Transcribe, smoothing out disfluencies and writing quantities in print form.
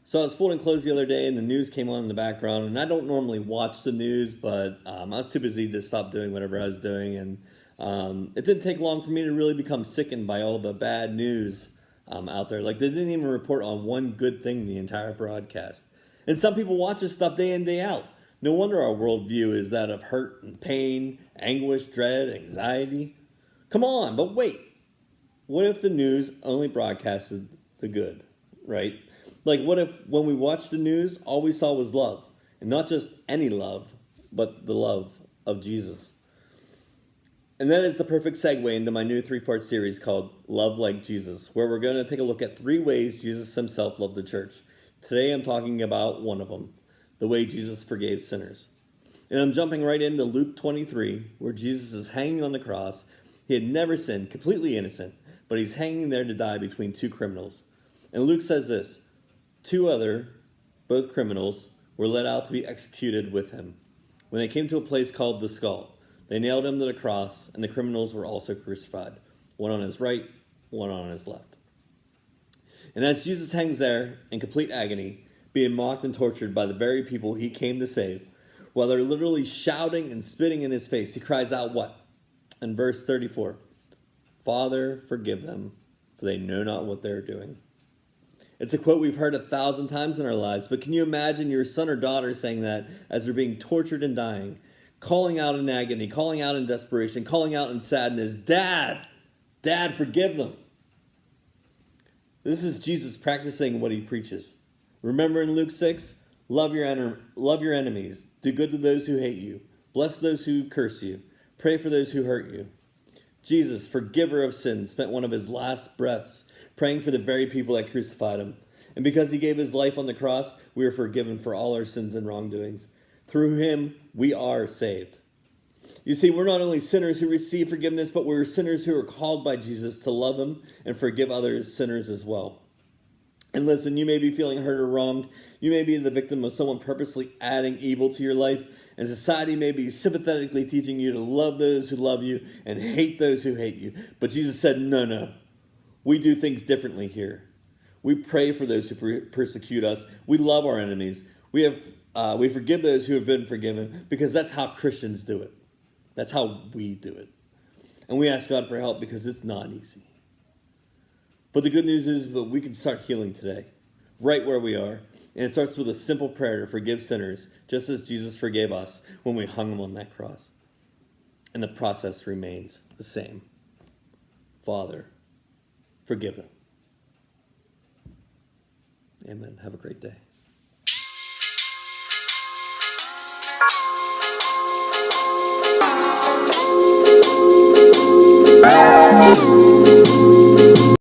So I was folding clothes the other day and the news came on in the background, and I don't normally watch the news, but I was too busy to stop doing whatever I was doing, and it didn't take long for me to really become sickened by all the bad news out there. Like, they didn't even report on one good thing the entire broadcast. And some people watch this stuff day in, day out. No wonder our worldview is that of hurt and pain, anguish, dread, anxiety. Come on, but wait. What if the news only broadcasted the good, right? Like, what if when we watched the news, all we saw was love? And not just any love, but the love of Jesus. And that is the perfect segue into my new 3-part series called Love Like Jesus, where we're going to take a look at 3 ways Jesus himself loved the church. Today I'm talking about one of them, the way Jesus forgave sinners. And I'm jumping right into Luke 23, where Jesus is hanging on the cross. He had never sinned, completely innocent, but he's hanging there to die between 2 criminals. And Luke says this: 2 other, both criminals, were led out to be executed with him. When they came to a place called the Skull, they nailed him to the cross, and the criminals were also crucified, one on his right, one on his left. And as Jesus hangs there in complete agony, being mocked and tortured by the very people he came to save, while they're literally shouting and spitting in his face, he cries out what? In verse 34, "Father, forgive them, for they know not what they're doing." It's a quote we've heard 1,000 times in our lives, but can you imagine your son or daughter saying that as they're being tortured and dying, calling out in agony, calling out in desperation, calling out in sadness, "Dad, Dad, forgive them." This is Jesus practicing what he preaches. Remember in Luke 6, love your enemies, do good to those who hate you, bless those who curse you, pray for those who hurt you. Jesus, forgiver of sins, spent one of his last breaths praying for the very people that crucified him. And because he gave his life on the cross, we are forgiven for all our sins and wrongdoings. Through him, we are saved. You see, we're not only sinners who receive forgiveness, but we're sinners who are called by Jesus to love him and forgive others sinners as well. And listen, you may be feeling hurt or wronged. You may be the victim of someone purposely adding evil to your life. And society may be sympathetically teaching you to love those who love you and hate those who hate you. But Jesus said, no. We do things differently here. We pray for those who persecute us. We love our enemies. We forgive those who have been forgiven, because that's how Christians do it. That's how we do it. And we ask God for help because it's not easy. But the good news is that we can start healing today, right where we are. And it starts with a simple prayer to forgive sinners, just as Jesus forgave us when we hung him on that cross. And the process remains the same. Father, forgive them. Amen. Have a great day.